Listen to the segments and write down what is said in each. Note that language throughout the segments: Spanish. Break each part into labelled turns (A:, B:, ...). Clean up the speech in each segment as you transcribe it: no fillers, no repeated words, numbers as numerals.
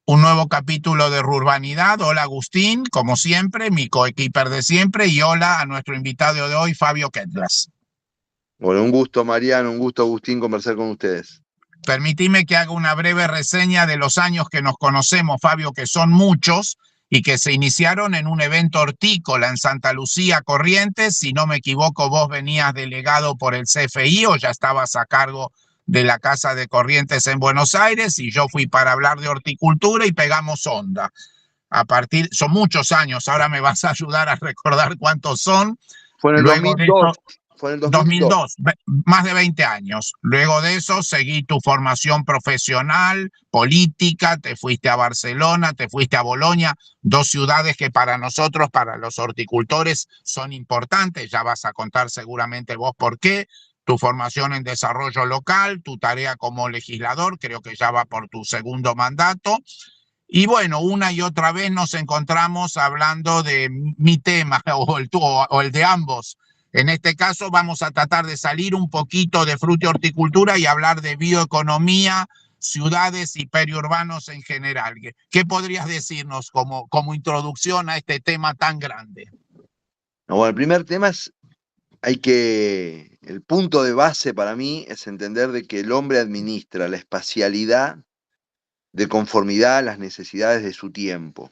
A: un nuevo capítulo de Rurbanidad. Hola Agustín, como siempre, mi coequiper de siempre, y hola a nuestro invitado de hoy, Fabio Ketlas.
B: Bueno, un gusto, Mariano, un gusto, Agustín, conversar con ustedes.
A: Permitime que haga una breve reseña de los años que nos conocemos, Fabio, que son muchos y que se iniciaron en un evento hortícola en Santa Lucía, Corrientes. Si no me equivoco, vos venías delegado por el CFI o ya estabas a cargo de la Casa de Corrientes en Buenos Aires, y yo fui para hablar de horticultura y pegamos onda. Son muchos años, ahora me vas a ayudar a recordar cuántos son.
B: Fue en el
A: Luego de
B: 2002,
A: eso,
B: fue en el 2002.
A: 2002, más de 20 años. Luego de eso seguí tu formación profesional, política, te fuiste a Barcelona, te fuiste a Bolonia, dos ciudades que para nosotros, para los horticultores, son importantes. Ya vas a contar seguramente vos por qué. Tu formación en desarrollo local, tu tarea como legislador, creo que ya va por tu segundo mandato. Y bueno, una y otra vez nos encontramos hablando de mi tema o el de ambos. En este caso vamos a tratar de salir un poquito de horticultura y hablar de bioeconomía, ciudades y periurbanos en general. ¿Qué podrías decirnos como introducción a este tema tan grande?
B: No, bueno, el primer tema es, el punto de base para mí es entender de que el hombre administra la espacialidad de conformidad a las necesidades de su tiempo.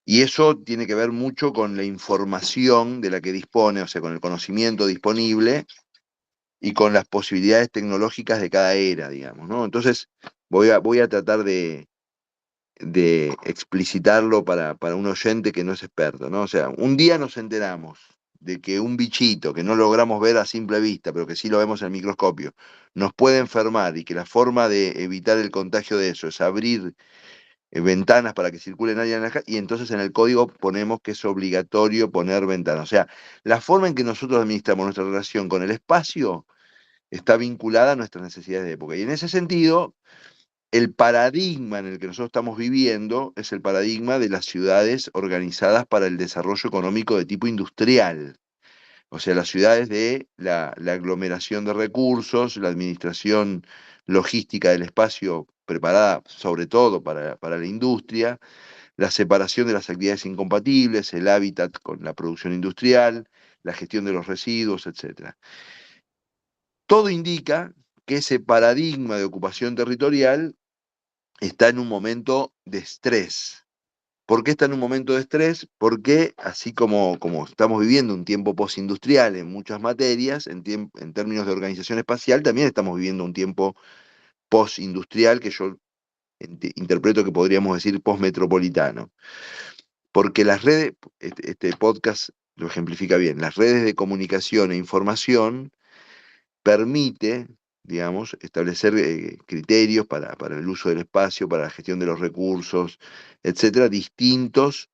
B: Y eso tiene que ver mucho con la información de la que dispone, o sea, con el conocimiento disponible y con las posibilidades tecnológicas de cada era, digamos, ¿no? Entonces, voy a tratar de explicitarlo para un oyente que no es experto, ¿no? O sea, un día nos enteramos de que un bichito que no logramos ver a simple vista, pero que sí lo vemos en el microscopio, nos puede enfermar, y que la forma de evitar el contagio de eso es abrir ventanas para que circule nadie en la casa, y entonces en el código ponemos que es obligatorio poner ventanas. O sea, la forma en que nosotros administramos nuestra relación con el espacio está vinculada a nuestras necesidades de época. Y en ese sentido, el paradigma en el que nosotros estamos viviendo es el paradigma de las ciudades organizadas para el desarrollo económico de tipo industrial. O sea, las ciudades de la aglomeración de recursos, la administración logística del espacio preparada sobre todo para la industria, la separación de las actividades incompatibles, el hábitat con la producción industrial, la gestión de los residuos, etc. Todo indica que ese paradigma de ocupación territorial está en un momento de estrés. ¿Por qué está en un momento de estrés? Porque así como estamos viviendo un tiempo postindustrial en muchas materias, en términos de organización espacial, también estamos viviendo un tiempo postindustrial que yo interpreto que podríamos decir postmetropolitano. Porque las redes, este podcast lo ejemplifica bien, las redes de comunicación e información permite, digamos, establecer criterios para el uso del espacio, para la gestión de los recursos, etcétera, distintos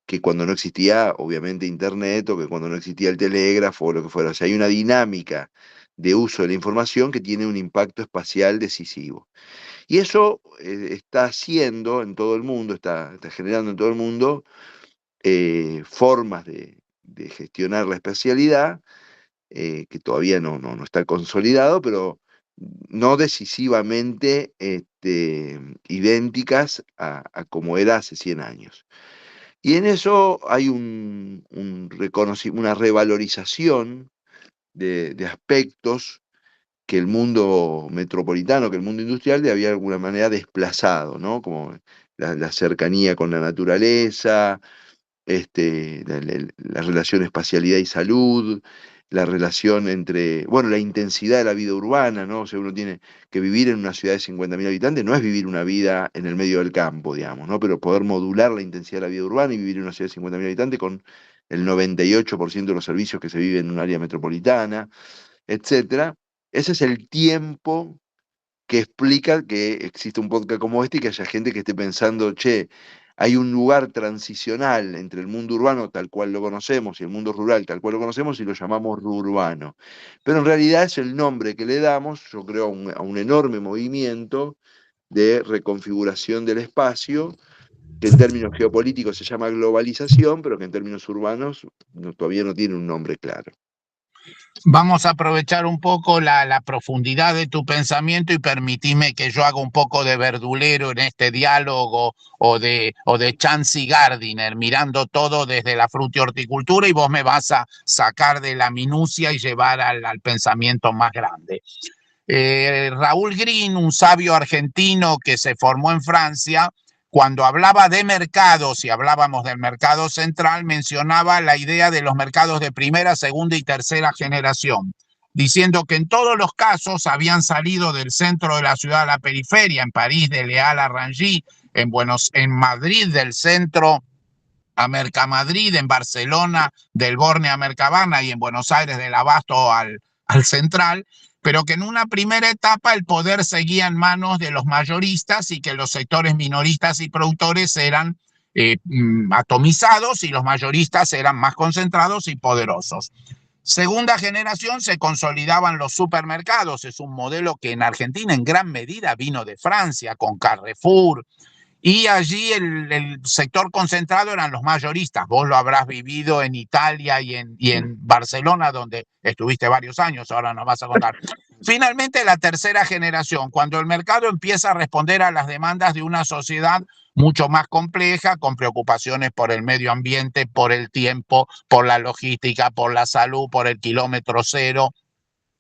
B: que cuando no existía, obviamente, Internet, o que cuando no existía el telégrafo, o lo que fuera. O sea, hay una dinámica de uso de la información que tiene un impacto espacial decisivo. Y eso está haciendo en todo el mundo, está generando en todo el mundo formas de gestionar la espacialidad, que todavía no está consolidado, pero no decisivamente idénticas a como era hace 100 años. Y en eso hay una revalorización de aspectos que el mundo metropolitano, que el mundo industrial de había de alguna manera desplazado, ¿no? Como la cercanía con la naturaleza, la relación espacialidad y salud, la relación entre, bueno, la intensidad de la vida urbana, ¿no? O sea, uno tiene que vivir en una ciudad de 50.000 habitantes, no es vivir una vida en el medio del campo, digamos, ¿no? Pero poder modular la intensidad de la vida urbana y vivir en una ciudad de 50.000 habitantes con el 98% de los servicios que se viven en un área metropolitana, etcétera. Ese es el tiempo que explica que existe un podcast como este y que haya gente que esté pensando, che, hay un lugar transicional entre el mundo urbano tal cual lo conocemos y el mundo rural tal cual lo conocemos, y lo llamamos rurbano. Pero en realidad es el nombre que le damos, yo creo, a un enorme movimiento de reconfiguración del espacio, que en términos geopolíticos se llama globalización, pero que en términos urbanos todavía no tiene un nombre claro.
A: Vamos a aprovechar un poco la profundidad de tu pensamiento y permitime que yo haga un poco de verdulero en este diálogo o de Chansey Gardiner, mirando todo desde la frutihorticultura y vos me vas a sacar de la minucia y llevar al pensamiento más grande. Raúl Green, un sabio argentino que se formó en Francia, cuando hablaba de mercados y hablábamos del mercado central, mencionaba la idea de los mercados de primera, segunda y tercera generación, diciendo que en todos los casos habían salido del centro de la ciudad a la periferia, en París de Leal a Rangis, en Madrid del centro a Mercamadrid, en Barcelona del Borne a Mercabana y en Buenos Aires del Abasto al Central, pero que en una primera etapa el poder seguía en manos de los mayoristas y que los sectores minoristas y productores eran atomizados y los mayoristas eran más concentrados y poderosos. Segunda generación se consolidaban los supermercados, es un modelo que en Argentina en gran medida vino de Francia con Carrefour, y allí el sector concentrado eran los mayoristas. Vos lo habrás vivido en Italia y en Barcelona, donde estuviste varios años, ahora nos vas a contar. Finalmente, la tercera generación, cuando el mercado empieza a responder a las demandas de una sociedad mucho más compleja, con preocupaciones por el medio ambiente, por el tiempo, por la logística, por la salud, por el kilómetro cero,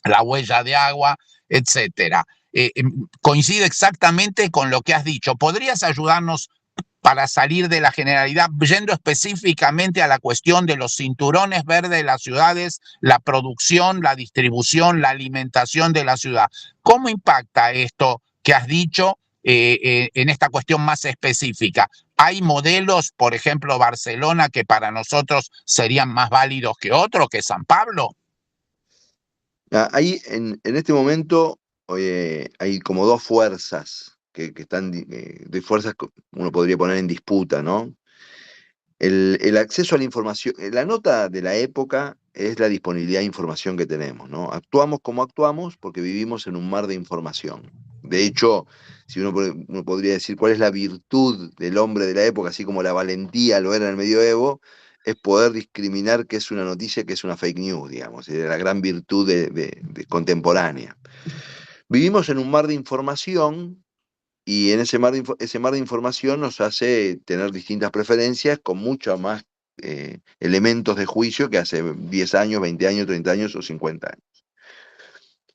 A: la huella de agua, etcétera. Coincide exactamente con lo que has dicho. ¿Podrías ayudarnos para salir de la generalidad, yendo específicamente a la cuestión de los cinturones verdes de las ciudades, la producción, la distribución, la alimentación de la ciudad? ¿Cómo impacta esto que has dicho en esta cuestión más específica? ¿Hay modelos, por ejemplo, Barcelona, que para nosotros serían más válidos que otros, que San Pablo?
B: Ahí, en este momento, hay como dos fuerzas que están, de fuerzas que uno podría poner en disputa, ¿no? El acceso a la información, la nota de la época es la disponibilidad de información que tenemos, ¿no? Actuamos como actuamos porque vivimos en un mar de información. De hecho, si uno podría decir cuál es la virtud del hombre de la época, así como la valentía lo era en el medioevo, es poder discriminar qué es una noticia, qué es una fake news, digamos, es la gran virtud de contemporánea. Vivimos en un mar de información y en ese mar de información nos hace tener distintas preferencias con muchos más elementos de juicio que hace 10 años, 20 años, 30 años o 50 años.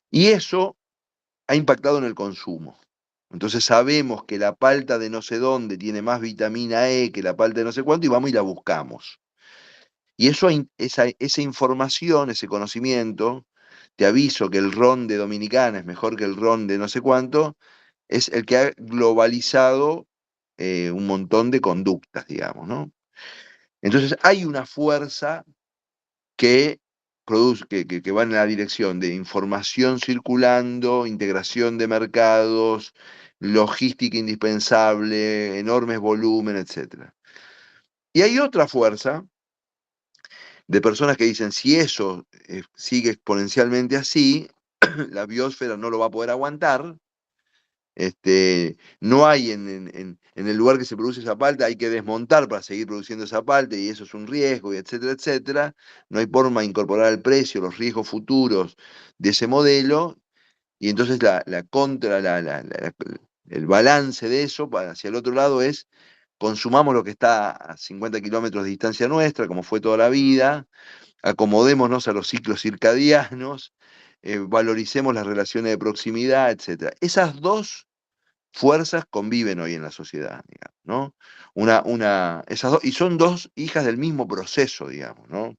B: Y eso ha impactado en el consumo. Entonces sabemos que la palta de no sé dónde tiene más vitamina E que la palta de no sé cuánto y vamos y la buscamos. Y esa información, ese conocimiento, te aviso que el ron de Dominicana es mejor que el ron de no sé cuánto, es el que ha globalizado un montón de conductas, digamos, ¿no? Entonces hay una fuerza que produce, que va en la dirección de información circulando, integración de mercados, logística indispensable, enormes volúmenes, etc. Y hay otra fuerza de personas que dicen, si eso sigue exponencialmente así, la biosfera no lo va a poder aguantar. No hay en el lugar que se produce esa palta, hay que desmontar para seguir produciendo esa palta y eso es un riesgo, y etcétera, etcétera. No hay forma de incorporar al precio los riesgos futuros de ese modelo y entonces el balance de eso hacia el otro lado es consumamos lo que está a 50 kilómetros de distancia nuestra, como fue toda la vida, acomodémonos a los ciclos circadianos, valoricemos las relaciones de proximidad, etcétera. Esas dos fuerzas conviven hoy en la sociedad, digamos, ¿no? Y son dos hijas del mismo proceso, digamos, ¿no?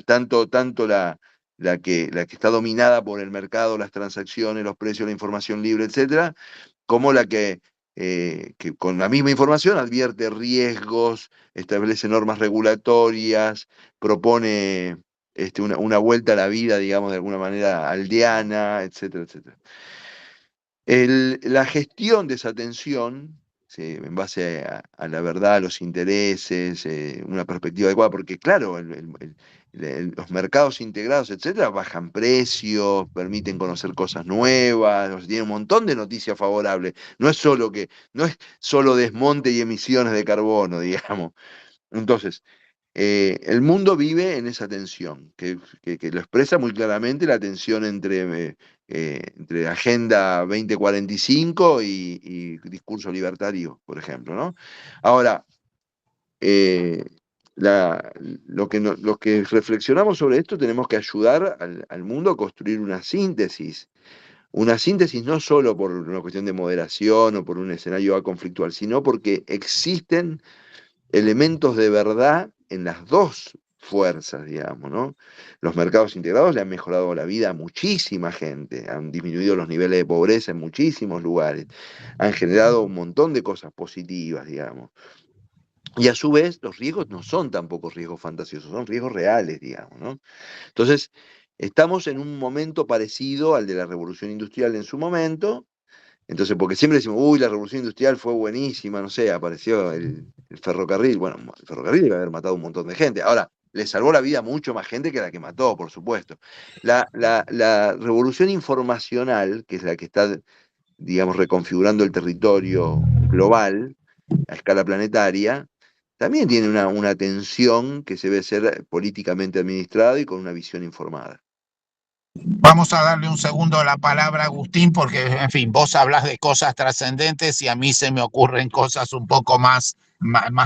B: Tanto la que está dominada por el mercado, las transacciones, los precios, la información libre, etcétera, como que con la misma información advierte riesgos, establece normas regulatorias, propone una vuelta a la vida, digamos, de alguna manera aldeana, etcétera, etcétera. La gestión de esa tensión, sí, en base a la verdad, a los intereses, una perspectiva adecuada, porque claro, los mercados integrados, etcétera, bajan precios, permiten conocer cosas nuevas, o sea, tiene un montón de noticias favorables. No es solo desmonte y emisiones de carbono, digamos. Entonces, El mundo vive en esa tensión, que lo expresa muy claramente la tensión entre Agenda 2045 y discurso libertario, por ejemplo, ¿no? Ahora, eh, lo que reflexionamos sobre esto tenemos que ayudar al mundo a construir una síntesis no solo por una cuestión de moderación o por un escenario conflictual, sino porque existen elementos de verdad en las dos fuerzas, digamos, ¿no? Los mercados integrados le han mejorado la vida a muchísima gente, han disminuido los niveles de pobreza en muchísimos lugares, han generado un montón de cosas positivas, digamos. Y a su vez, los riesgos no son tampoco riesgos fantasiosos, son riesgos reales, digamos, ¿no? Entonces, estamos en un momento parecido al de la revolución industrial en su momento. Entonces, porque siempre decimos, uy, la revolución industrial fue buenísima, no sé, apareció el ferrocarril. Bueno, el ferrocarril debe haber matado un montón de gente. Ahora, le salvó la vida a mucho más gente que la que mató, por supuesto. La revolución informacional, que es la que está, digamos, reconfigurando el territorio global a escala planetaria, también tiene una tensión que se debe ser políticamente administrada y con una visión informada.
A: Vamos a darle un segundo la palabra a Agustín porque, en fin, vos hablas de cosas trascendentes y a mí se me ocurren cosas un poco más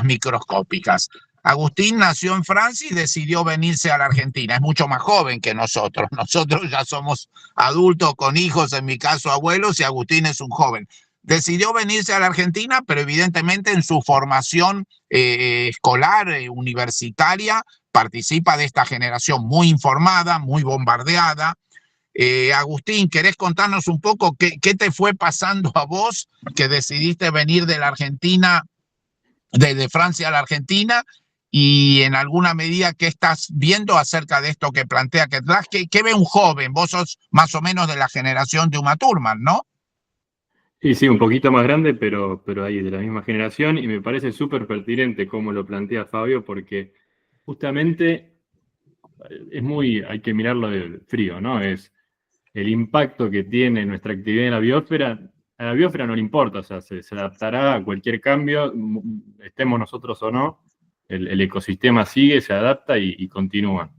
A: microscópicas. Agustín nació en Francia y decidió venirse a la Argentina. Es mucho más joven que nosotros. Nosotros ya somos adultos con hijos, en mi caso abuelos, y Agustín es un joven. Decidió venirse a la Argentina, pero evidentemente en su formación escolar, universitaria, participa de esta generación muy informada, muy bombardeada. Agustín, ¿querés contarnos un poco qué te fue pasando a vos que decidiste venir de la Argentina, de Francia a la Argentina? Y en alguna medida, ¿qué estás viendo acerca de esto que plantea Ketlas? ¿Qué ve un joven? Vos sos más o menos de la generación de Uma Thurman, ¿no?
C: Sí, sí, un poquito más grande, pero ahí de la misma generación, y me parece súper pertinente cómo lo plantea Fabio, porque justamente hay que mirarlo de frío, ¿no? Es el impacto que tiene nuestra actividad en la biosfera. A la biosfera no le importa, o sea, se adaptará a cualquier cambio, estemos nosotros o no, el ecosistema sigue, se adapta y continúa.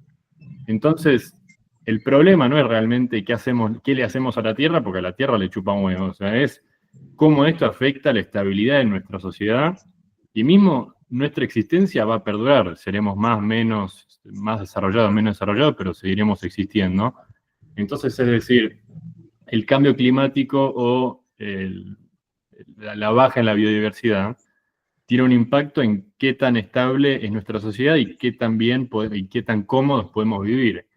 C: Entonces, el problema no es realmente qué le hacemos a la Tierra, porque a la Tierra le chupa un huevo, o sea, es cómo esto afecta la estabilidad de nuestra sociedad y mismo nuestra existencia va a perdurar. Seremos más desarrollados, menos desarrollados, pero seguiremos existiendo. Entonces, es decir, el cambio climático o la baja en la biodiversidad tiene un impacto en qué tan estable es nuestra sociedad y qué tan bien y qué tan cómodos podemos vivir.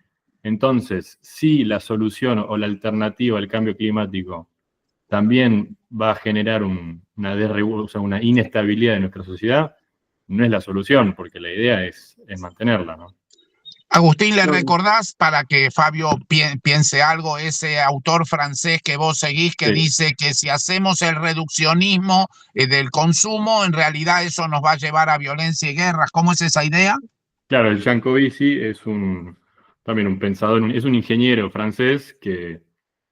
C: Entonces, si la solución o la alternativa al cambio climático también va a generar una inestabilidad de nuestra sociedad, no es la solución, porque la idea es mantenerla, ¿no?
A: Agustín, ¿le
B: No,
A: recordás para que Fabio piense algo, ese autor francés que vos seguís que
C: Sí.
A: dice que si hacemos el reduccionismo del consumo, en realidad eso nos va a llevar a violencia y guerras? ¿Cómo es esa idea?
C: Claro, el Jancovici es también un pensador, es un ingeniero francés que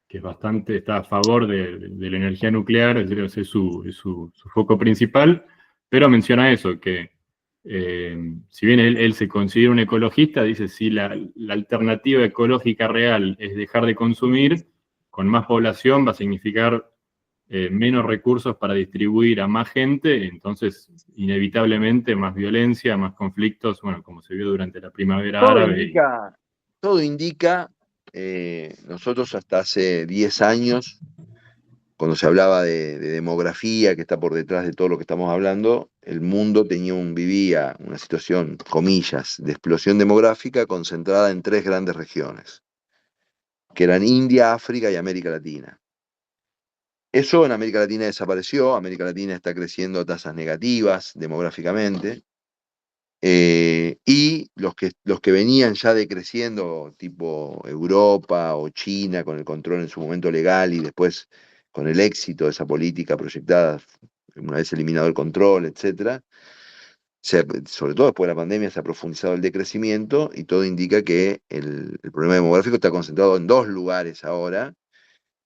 C: está a favor de la energía nuclear, es decir, ese es su foco principal, pero menciona eso, que si bien él se considera un ecologista, dice si la alternativa ecológica real es dejar de consumir, con más población va a significar menos recursos para distribuir a más gente, entonces inevitablemente más violencia, más conflictos, bueno, como se vio durante la primavera
B: todo
C: árabe.
B: indica, todo indica, nosotros hasta hace 10 años, cuando se hablaba de demografía, que está por detrás de todo lo que estamos hablando, el mundo vivía una situación, comillas, de explosión demográfica concentrada en tres grandes regiones, que eran India, África y América Latina. Eso en América Latina desapareció, América Latina está creciendo a tasas negativas demográficamente, y los que venían ya decreciendo, tipo Europa o China, con el control en su momento legal y después con el éxito de esa política proyectada, una vez eliminado el control, etcétera, sobre todo después de la pandemia se ha profundizado el decrecimiento y todo indica que el problema demográfico está concentrado en dos lugares ahora,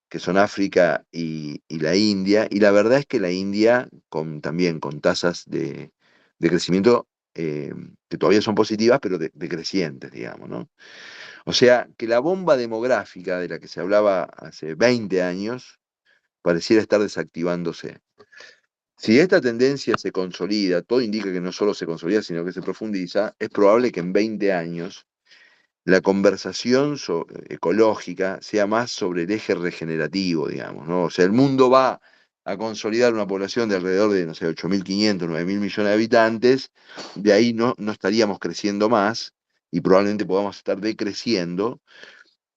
B: que son África y la India, y la verdad es que la India, también con tasas de crecimiento que todavía son positivas, pero decrecientes, digamos, ¿no? O sea, que la bomba demográfica de la que se hablaba hace 20 años pareciera estar desactivándose. Si esta tendencia se consolida, todo indica que no solo se consolida, sino que se profundiza, es probable que en 20 años la conversación ecológica sea más sobre el eje regenerativo, digamos, ¿no? O sea, el mundo va a consolidar una población de alrededor de, no sé, 8.500, 9.000 millones de habitantes, de ahí no estaríamos creciendo más y probablemente podamos estar decreciendo,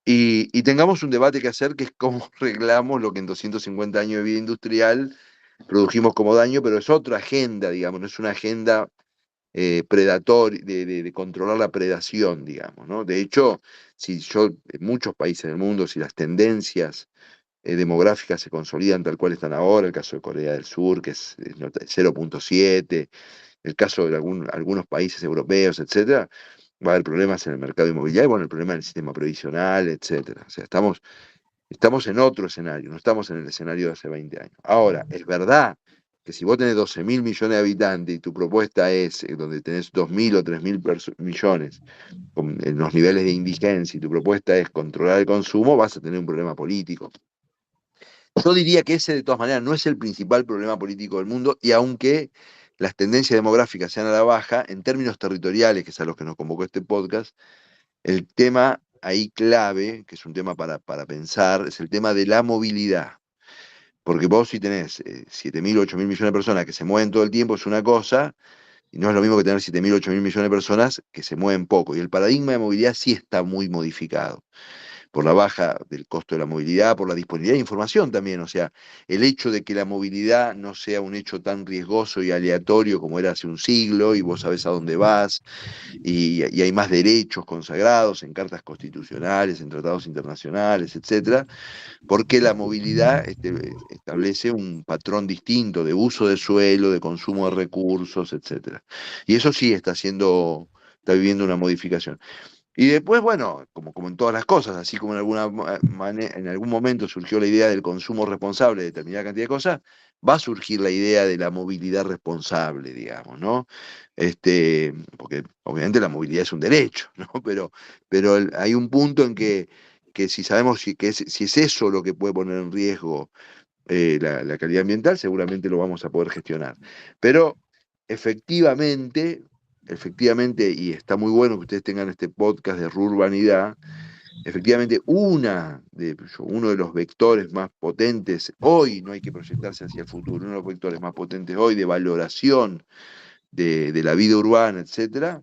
B: y tengamos un debate que hacer, que es cómo arreglamos lo que en 250 años de vida industrial produjimos como daño, pero es otra agenda, digamos, no es una agenda predatoria, de controlar la predación, digamos, ¿no? De hecho, en muchos países del mundo, si las tendencias demográficas se consolidan tal cual están ahora, el caso de Corea del Sur, que es 0.7, el caso de algunos países europeos, etcétera, va a haber problemas en el mercado inmobiliario, bueno, el problema del sistema previsional, etcétera. O sea, estamos en otro escenario, no estamos en el escenario de hace 20 años. Ahora, es verdad que si vos tenés 12.000 millones de habitantes y tu propuesta es donde tenés 2.000 o 3.000 millones en los niveles de indigencia y tu propuesta es controlar el consumo, vas a tener un problema político. Yo diría que ese de todas maneras no es el principal problema político del mundo, y aunque las tendencias demográficas sean a la baja, en términos territoriales, que es a los que nos convocó este podcast, el tema ahí clave, que es un tema para pensar, es el tema de la movilidad. Porque vos si tenés 7.000, 8.000 millones de personas que se mueven todo el tiempo es una cosa, y no es lo mismo que tener 7.000, 8.000 millones de personas que se mueven poco. Y el paradigma de movilidad sí está muy modificado por la baja del costo de la movilidad, por la disponibilidad de información también. O sea, el hecho de que la movilidad no sea un hecho tan riesgoso y aleatorio como era hace un siglo, y vos sabés a dónde vas, y hay más derechos consagrados en cartas constitucionales, en tratados internacionales, etcétera, porque la movilidad establece un patrón distinto de uso de suelo, de consumo de recursos, etcétera. Y eso sí está viviendo una modificación. Y después, bueno, como en todas las cosas, así como en algún momento surgió la idea del consumo responsable de determinada cantidad de cosas, va a surgir la idea de la movilidad responsable, digamos, ¿no? Porque obviamente la movilidad es un derecho, ¿no? Pero hay un punto en que si sabemos si es eso lo que puede poner en riesgo la calidad ambiental, seguramente lo vamos a poder gestionar. Pero efectivamente, y está muy bueno que ustedes tengan este podcast de Rurbanidad, efectivamente uno de los vectores más potentes hoy, no hay que proyectarse hacia el futuro, uno de los vectores más potentes hoy de valoración de la vida urbana, etcétera,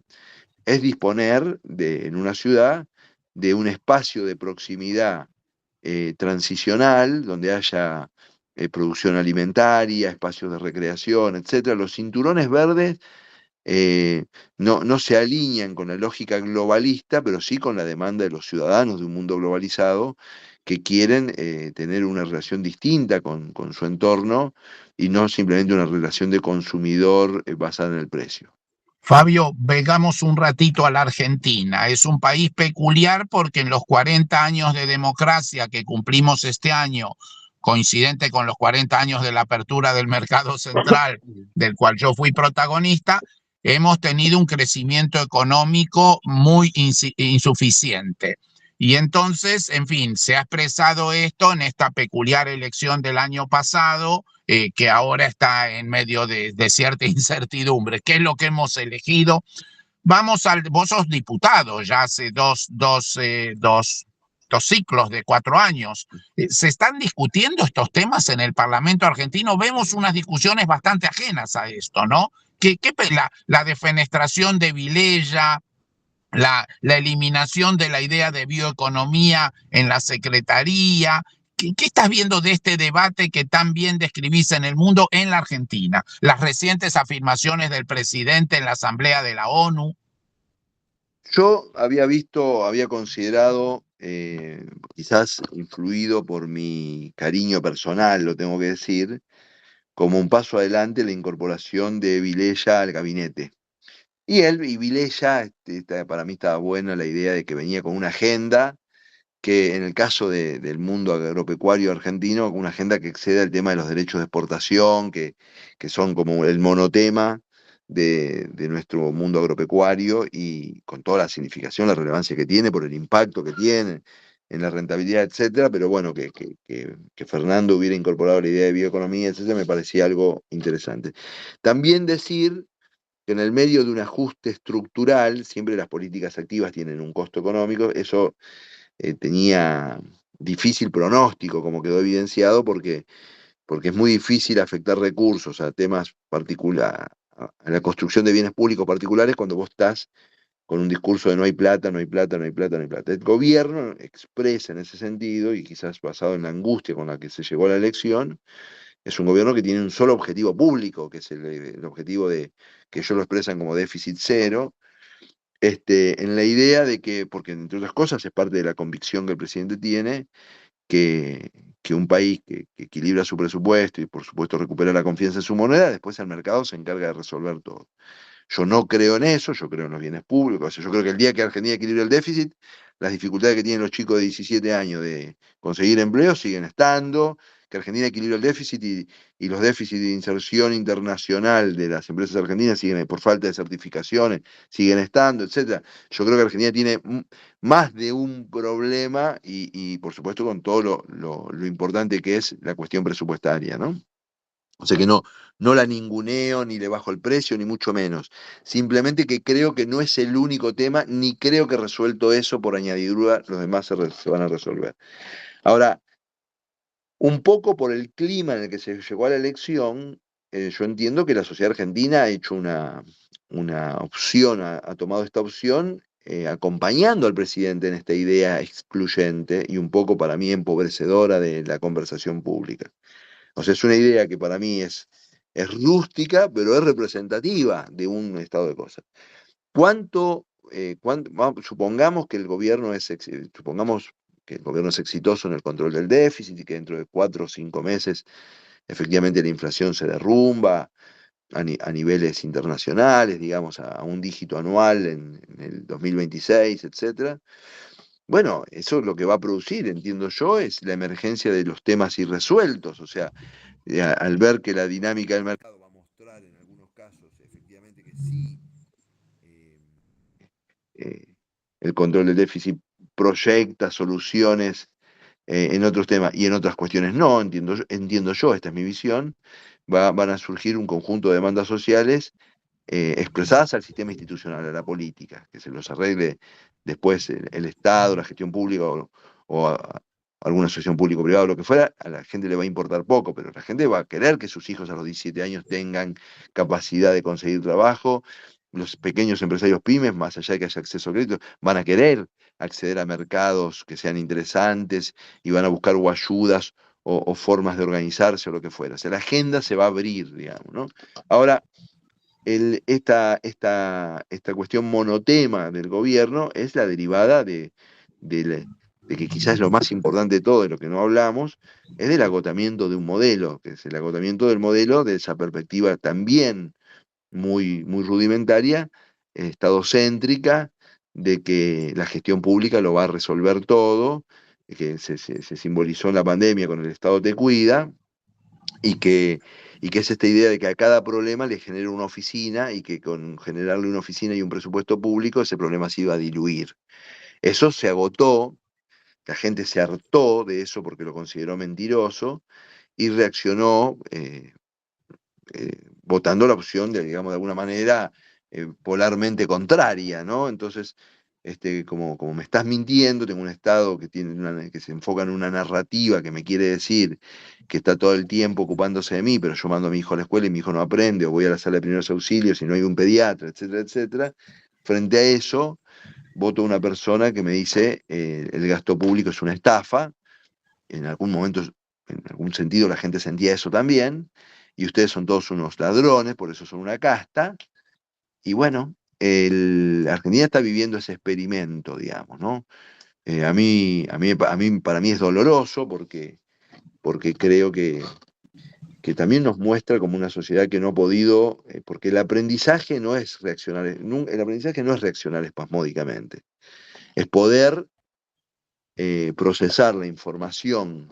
B: es disponer en una ciudad de un espacio de proximidad transicional, donde haya producción alimentaria, espacios de recreación, etcétera. Los cinturones verdes no se alinean con la lógica globalista, pero sí con la demanda de los ciudadanos de un mundo globalizado que quieren tener una relación distinta con su entorno, y no simplemente una relación de consumidor basada en el precio.
A: Fabio, vengamos un ratito a la Argentina. Es un país peculiar porque en los 40 años de democracia que cumplimos este año, coincidente con los 40 años de la apertura del mercado central, del cual yo fui protagonista, hemos tenido un crecimiento económico muy insuficiente. Y entonces, en fin, se ha expresado esto en esta peculiar elección del año pasado, que ahora está en medio de cierta incertidumbre. ¿Qué es lo que hemos elegido? Vos sos diputado ya hace dos ciclos de 4 años. ¿Se están discutiendo estos temas en el Parlamento argentino? Vemos unas discusiones bastante ajenas a esto, ¿no? La defenestración de Vilella, la eliminación de la idea de bioeconomía en la Secretaría. ¿Qué estás viendo de este debate que tan bien describís en el mundo en la Argentina? Las recientes afirmaciones del presidente en la Asamblea de la ONU.
B: Yo había considerado, quizás influido por mi cariño personal, lo tengo que decir, como un paso adelante la incorporación de Vilella al gabinete. Y Vilella, para mí estaba buena la idea de que venía con una agenda que, en el caso del mundo agropecuario argentino, una agenda que exceda el tema de los derechos de exportación, que son como el monotema de nuestro mundo agropecuario y con toda la significación, la relevancia que tiene, por el impacto que tiene en la rentabilidad, etcétera, pero bueno, que Fernando hubiera incorporado la idea de bioeconomía, etcétera, me parecía algo interesante. También decir que en el medio de un ajuste estructural, siempre las políticas activas tienen un costo económico, eso tenía difícil pronóstico, como quedó evidenciado, porque es muy difícil afectar recursos a temas particulares, a la construcción de bienes públicos particulares cuando vos estás con un discurso de no hay plata, no hay plata, no hay plata, no hay plata. El gobierno expresa en ese sentido, y quizás basado en la angustia con la que se llegó a la elección, es un gobierno que tiene un solo objetivo público, que es el objetivo de que ellos lo expresan como déficit cero, en la idea de que, porque entre otras cosas es parte de la convicción que el presidente tiene, que, que un país que equilibra su presupuesto y por supuesto recupera la confianza en su moneda, después el mercado se encarga de resolver todo. Yo no creo en eso, yo creo en los bienes públicos. O sea, yo creo que el día que Argentina equilibre el déficit, las dificultades que tienen los chicos de 17 años de conseguir empleo siguen estando, que Argentina equilibre el déficit y los déficits de inserción internacional de las empresas argentinas siguen por falta de certificaciones, siguen estando, etcétera. Yo creo que Argentina tiene más de un problema y por supuesto con todo lo importante que es la cuestión presupuestaria, ¿no? O sea que no la ninguneo, ni le bajo el precio, ni mucho menos. Simplemente que creo que no es el único tema, ni creo que resuelto eso por añadidura, los demás se van a resolver. Ahora, un poco por el clima en el que se llegó a la elección, yo entiendo que la sociedad argentina ha hecho una opción, ha tomado esta opción, acompañando al presidente en esta idea excluyente y un poco para mí empobrecedora de la conversación pública. O sea, es una idea que para mí es rústica, pero es representativa de un estado de cosas. Supongamos que supongamos que el gobierno es exitoso en el control del déficit y que dentro de 4 o 5 meses efectivamente la inflación se derrumba a niveles internacionales, digamos, a un dígito anual en el 2026, etcétera. Bueno, eso lo que va a producir, entiendo yo, es la emergencia de los temas irresueltos, o sea, al ver que la dinámica del mercado va a mostrar en algunos casos efectivamente que sí, eh, eh, el control del déficit proyecta soluciones en otros temas y en otras cuestiones no, entiendo yo, esta es mi visión, van a surgir un conjunto de demandas sociales expresadas al sistema institucional, a la política, que se los arregle después el Estado, la gestión pública o alguna asociación público-privada o lo que fuera, a la gente le va a importar poco, pero la gente va a querer que sus hijos a los 17 años tengan capacidad de conseguir trabajo. Los pequeños empresarios pymes, más allá de que haya acceso a crédito, van a querer acceder a mercados que sean interesantes y van a buscar o ayudas o formas de organizarse o lo que fuera. O sea, la agenda se va a abrir, digamos, ¿no? Ahora, esta cuestión monotema del gobierno es la derivada de que quizás lo más importante de todo, de lo que no hablamos, es del agotamiento de un modelo, que es el agotamiento del modelo de esa perspectiva también muy rudimentaria, estadocéntrica, de que la gestión pública lo va a resolver todo, que se simbolizó en la pandemia con el Estado te cuida, y que es esta idea de que a cada problema le genera una oficina y que con generarle una oficina y un presupuesto público ese problema se iba a diluir. Eso se agotó, la gente se hartó de eso porque lo consideró mentiroso y reaccionó votando la opción de, digamos, de alguna manera polarmente contraria, ¿no? Entonces, como me estás mintiendo, tengo un Estado que se enfoca en una narrativa que me quiere decir que está todo el tiempo ocupándose de mí, pero yo mando a mi hijo a la escuela y mi hijo no aprende, o voy a la sala de primeros auxilios y no hay un pediatra, etcétera, etcétera. Frente a eso, voto a una persona que me dice el gasto público es una estafa, en algún momento, en algún sentido, la gente sentía eso también, y ustedes son todos unos ladrones, por eso son una casta, y bueno, Argentina está viviendo ese experimento, digamos, ¿no? Para mí es doloroso porque creo que también nos muestra como una sociedad que no ha podido, porque el aprendizaje no es reaccionar, el aprendizaje no es reaccionar espasmódicamente, es poder procesar la información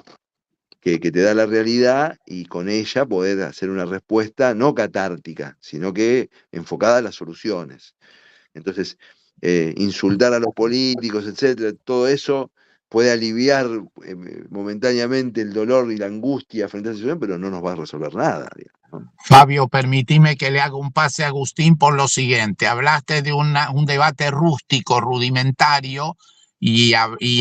B: que te da la realidad y con ella poder hacer una respuesta no catártica, sino que enfocada a las soluciones. Entonces, insultar a los políticos, etcétera, todo eso puede aliviar momentáneamente el dolor y la angustia frente a esa situación, pero no nos va a resolver nada, digamos, ¿no?
A: Fabio, permitime que le haga un pase a Agustín por lo siguiente. Hablaste de un debate rústico, rudimentario, y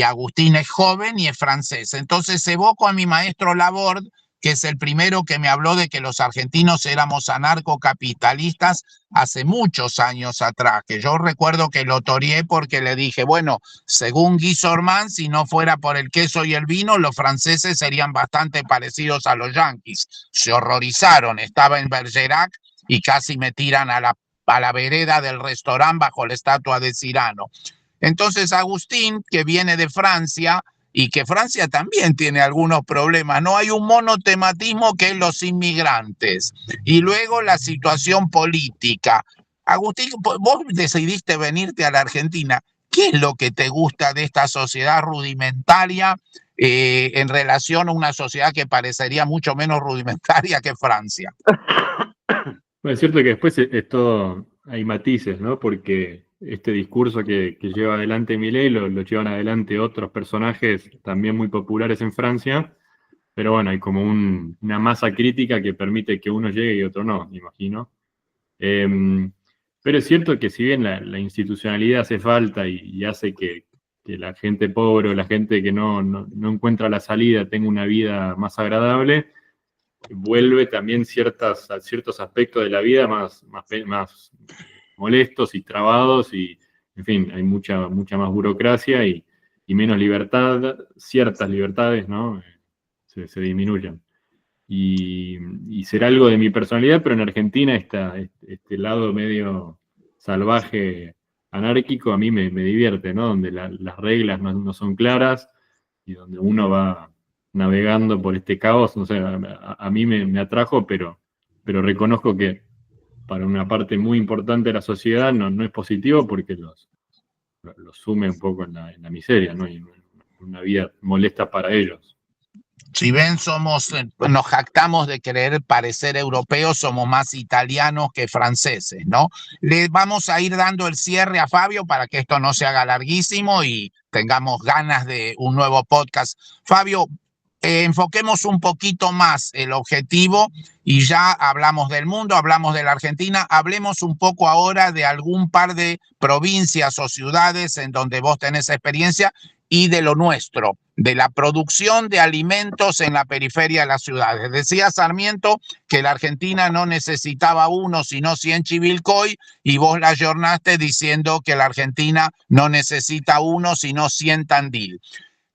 A: Agustín es joven y es francés. Entonces evoco a mi maestro Laborde, que es el primero que me habló de que los argentinos éramos anarcocapitalistas hace muchos años atrás, que yo recuerdo que lo toreé porque le dije, bueno, según Guy Sorman, si no fuera por el queso y el vino, los franceses serían bastante parecidos a los yanquis. Se horrorizaron, estaba en Bergerac y casi me tiran a la vereda del restaurante bajo la estatua de Cyrano. Entonces Agustín, que viene de Francia, y que Francia también tiene algunos problemas, ¿no? Hay un monotematismo que es los inmigrantes y luego la situación política. Agustín, vos decidiste venirte a la Argentina. ¿Qué es lo que te gusta de esta sociedad rudimentaria en relación a una sociedad que parecería mucho menos rudimentaria que Francia?
C: Bueno, es cierto que después es todo, hay matices, ¿no? Porque este discurso que lleva adelante Milei lo llevan adelante otros personajes también muy populares en Francia, pero bueno, hay como una masa crítica que permite que uno llegue y otro no, me imagino. Pero es cierto que si bien la institucionalidad hace falta y hace que la gente pobre o la gente que no encuentra la salida tenga una vida más agradable, vuelve también ciertos aspectos de la vida más molestos y trabados y, en fin, hay mucha más burocracia y menos libertad, ciertas libertades, ¿no? Se disminuyen. Y será algo de mi personalidad, pero en Argentina este lado medio salvaje, anárquico, a mí me divierte, ¿no? Donde las reglas no son claras y donde uno va navegando por este caos, no sé, a mí me atrajo, pero reconozco que para una parte muy importante de la sociedad no es positivo porque los sume un poco en la miseria, ¿no? Y en una vida molesta para ellos.
A: Si ven, nos jactamos de querer parecer europeos, somos más italianos que franceses, ¿no? Le vamos a ir dando el cierre a Fabio para que esto no se haga larguísimo y tengamos ganas de un nuevo podcast. Fabio, enfoquemos un poquito más el objetivo y ya hablamos del mundo, hablamos de la Argentina, hablemos un poco ahora de algún par de provincias o ciudades en donde vos tenés experiencia y de lo nuestro, de la producción de alimentos en la periferia de las ciudades. Decía Sarmiento que la Argentina no necesitaba 1, sino 100 Chivilcoy, y vos la ayornaste diciendo que la Argentina no necesita 1, sino 100 Tandil.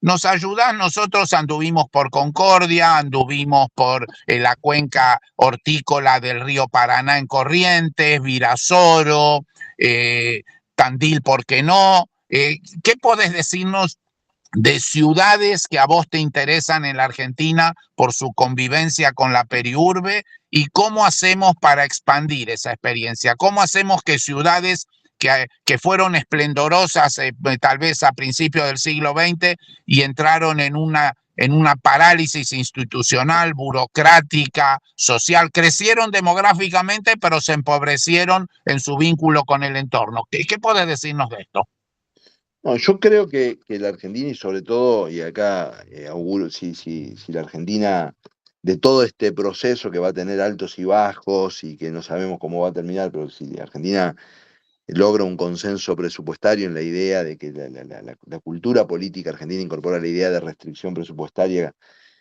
A: ¿Nos ayudás? Nosotros anduvimos por Concordia, anduvimos por la cuenca hortícola del río Paraná en Corrientes, Virasoro, Tandil, ¿por qué no? ¿Qué podés decirnos de ciudades que a vos te interesan en la Argentina por su convivencia con la periurbe y cómo hacemos para expandir esa experiencia? ¿Cómo hacemos que ciudades que fueron esplendorosas tal vez a principios del siglo XX y entraron en una parálisis institucional, burocrática, social, crecieron demográficamente, pero se empobrecieron en su vínculo con el entorno? ¿Qué podés decirnos de esto?
B: No, yo creo que la Argentina y sobre todo, y acá auguro, si la Argentina, de todo este proceso que va a tener altos y bajos y que no sabemos cómo va a terminar, pero si la Argentina logra un consenso presupuestario en la idea de que la cultura política argentina incorpora la idea de restricción presupuestaria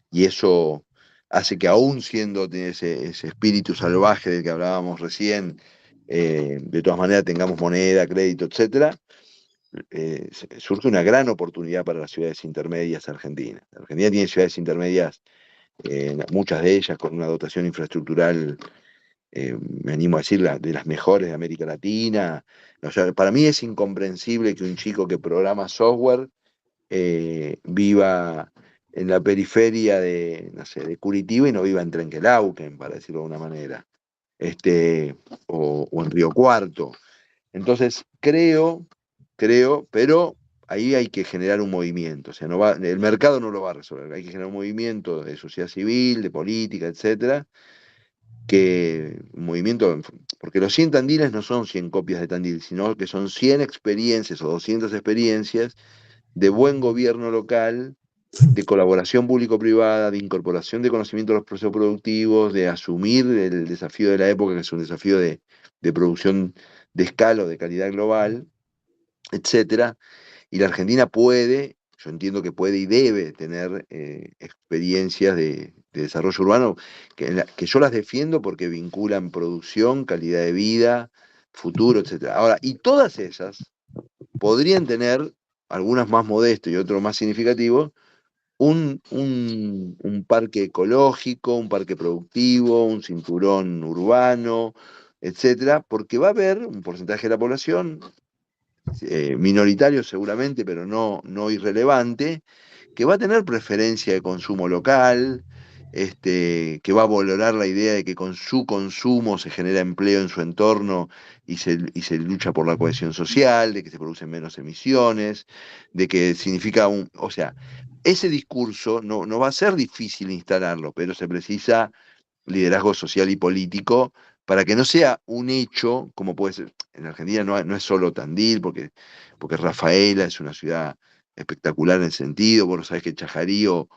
B: y eso hace que aún siendo ese espíritu salvaje del que hablábamos recién, de todas maneras tengamos moneda, crédito, etcétera. Surge una gran oportunidad para las ciudades intermedias argentinas. La Argentina tiene ciudades intermedias, muchas de ellas con una dotación infraestructural, me animo a decir, de las mejores de América Latina. O sea, para mí es incomprensible que un chico que programa software viva en la periferia no sé, de Curitiba y no viva en Trenquelauquen, para decirlo de alguna manera, o en Río Cuarto. Entonces, creo, pero ahí hay que generar un movimiento, o sea, el mercado no lo va a resolver, hay que generar un movimiento de sociedad civil, de política, etcétera, un movimiento, porque los 100 Tandiles no son 100 copias de Tandil, sino que son 100 experiencias o 200 experiencias de buen gobierno local, de colaboración público-privada, de incorporación de conocimiento a los procesos productivos, de asumir el desafío de la época, que es un desafío de producción de escala o de calidad global, etcétera. Y la Argentina puede, yo entiendo que puede y debe tener experiencias de desarrollo urbano, que yo las defiendo porque vinculan producción, calidad de vida, futuro, etcétera. Ahora, y todas esas podrían tener, algunas más modestas y otros más significativos, un parque ecológico, un parque productivo, un cinturón urbano, etcétera, porque va a haber un porcentaje de la población, minoritario seguramente, pero no irrelevante, que va a tener preferencia de consumo local, que va a valorar la idea de que con su consumo se genera empleo en su entorno y se lucha por la cohesión social, de que se producen menos emisiones, de que significa o sea, ese discurso no va a ser difícil instalarlo, pero se precisa liderazgo social y político para que no sea un hecho, como puede ser, en Argentina no es solo Tandil, porque Rafaela es una ciudad espectacular en el sentido, vos sabés que Chajarí o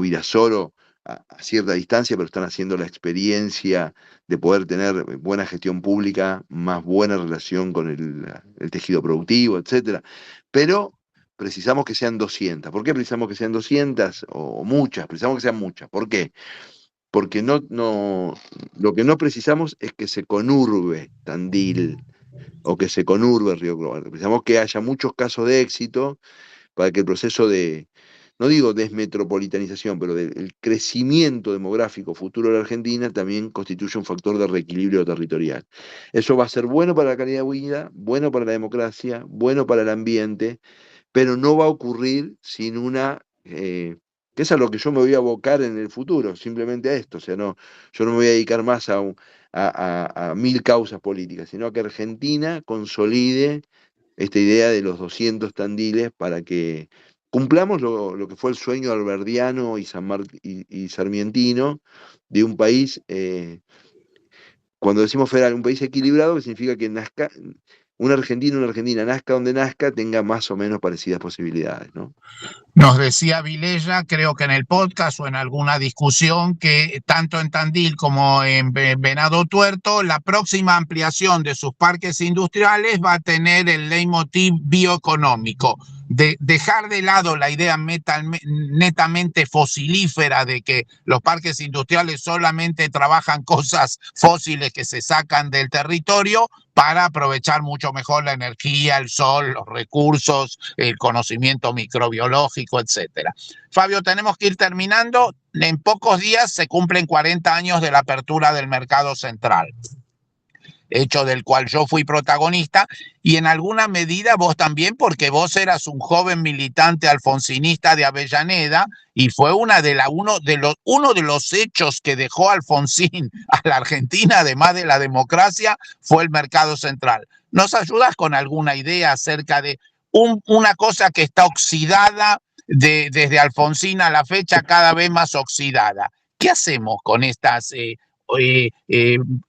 B: Virasoro a cierta distancia, pero están haciendo la experiencia de poder tener buena gestión pública, más buena relación con el tejido productivo, etcétera. Pero precisamos que sean 200. ¿Por qué precisamos que sean 200 o muchas? Precisamos que sean muchas. ¿Por qué? Porque lo que no precisamos es que se conurbe Tandil o que se conurbe Río Cuarto. Precisamos que haya muchos casos de éxito para que el proceso no digo desmetropolitanización, pero del crecimiento demográfico futuro de la Argentina también constituya un factor de reequilibrio territorial. Eso va a ser bueno para la calidad de vida, bueno para la democracia, bueno para el ambiente, pero no va a ocurrir sin que es a lo que yo me voy a abocar en el futuro, simplemente a esto, o sea, yo no me voy a dedicar más a 1000 causas políticas, sino a que Argentina consolide esta idea de los 200 Tandiles para que cumplamos lo que fue el sueño alberdiano y sarmientino de un país, cuando decimos federal, un país equilibrado, que significa que nazca, un argentino, una argentina, nazca donde nazca, tenga más o menos parecidas posibilidades, ¿no?
A: Nos decía Vilella, creo que en el podcast o en alguna discusión, que tanto en Tandil como en Venado Tuerto, la próxima ampliación de sus parques industriales va a tener el leitmotiv bioeconómico. Dejar de lado la idea netamente fosilífera de que los parques industriales solamente trabajan cosas fósiles que se sacan del territorio para aprovechar mucho mejor la energía, el sol, los recursos, el conocimiento microbiológico, etcétera. Fabio, tenemos que ir terminando. En pocos días se cumplen 40 años de la apertura del mercado central, hecho del cual yo fui protagonista, y en alguna medida vos también, porque vos eras un joven militante alfonsinista de Avellaneda, y fue uno de los hechos que dejó Alfonsín a la Argentina, además de la democracia, fue el mercado central. ¿Nos ayudas con alguna idea acerca de una cosa que está oxidada desde Alfonsín a la fecha, cada vez más oxidada? ¿Qué hacemos con estas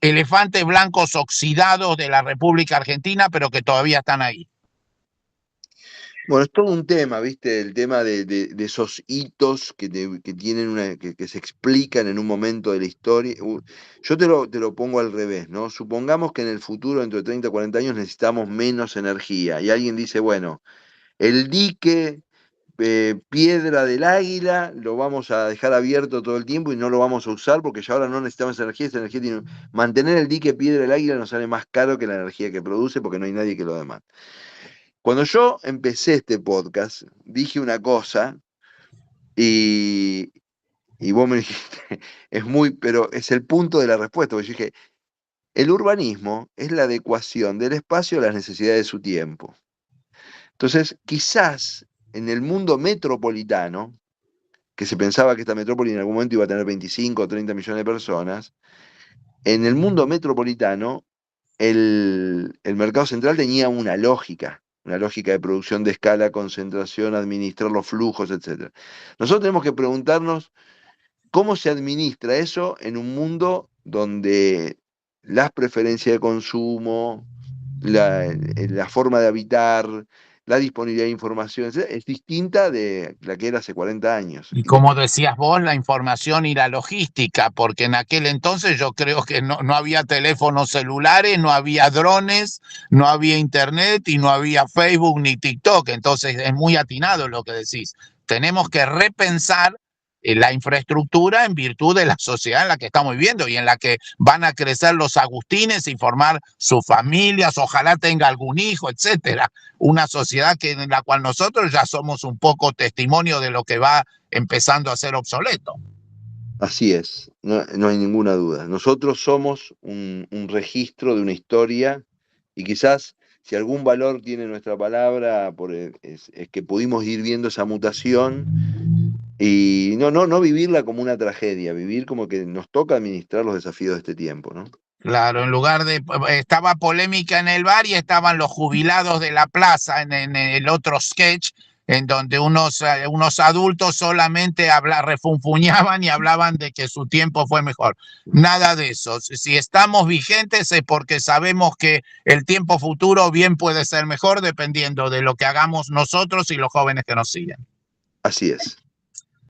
A: elefantes blancos oxidados de la República Argentina, pero que todavía están ahí?
B: Bueno, es todo un tema, ¿viste? El tema de esos hitos que tienen que se explican en un momento de la historia. Yo te lo pongo al revés, ¿no? Supongamos que en el futuro, dentro de 30, 40 años, necesitamos menos energía. Y alguien dice, bueno, el dique Piedra del Águila lo vamos a dejar abierto todo el tiempo y no lo vamos a usar porque ya ahora no necesitamos energía. Esa energía mantener el dique Piedra del Águila nos sale más caro que la energía que produce porque no hay nadie que lo demande. Cuando yo empecé este podcast, dije una cosa y, y vos me dijiste, pero es el punto de la respuesta, porque yo dije, el urbanismo es la adecuación del espacio a las necesidades de su tiempo. Entonces, quizás en el mundo metropolitano, que se pensaba que esta metrópoli en algún momento iba a tener 25 o 30 millones de personas, en el mundo metropolitano el mercado central tenía una lógica, una lógica de producción de escala, concentración, administrar los flujos, etc. Nosotros tenemos que preguntarnos cómo se administra eso en un mundo donde las preferencias de consumo, la forma de habitar, la disponibilidad de información, etc., es distinta de la que era hace 40 años.
A: Y como decías vos, la información y la logística, porque en aquel entonces yo creo que no había teléfonos celulares, no había drones, no había internet y no había Facebook ni TikTok. Entonces es muy atinado lo que decís. Tenemos que repensar la infraestructura en virtud de la sociedad en la que estamos viviendo y en la que van a crecer los agustines y formar sus familias, ojalá tenga algún hijo, etcétera. Una sociedad en la cual nosotros ya somos un poco testimonio de lo que va empezando a ser obsoleto.
B: Así es, no hay ninguna duda. Nosotros somos un registro de una historia y quizás si algún valor tiene nuestra palabra es que pudimos ir viendo esa mutación y no vivirla como una tragedia, vivir como que nos toca administrar los desafíos de este tiempo, ¿no?
A: Claro, en lugar de, estaba polémica en el bar y estaban los jubilados de la plaza en el otro sketch, en donde unos adultos solamente refunfuñaban y hablaban de que su tiempo fue mejor. Nada de eso. Si estamos vigentes es porque sabemos que el tiempo futuro bien puede ser mejor dependiendo de lo que hagamos nosotros y los jóvenes que nos siguen.
B: Así es.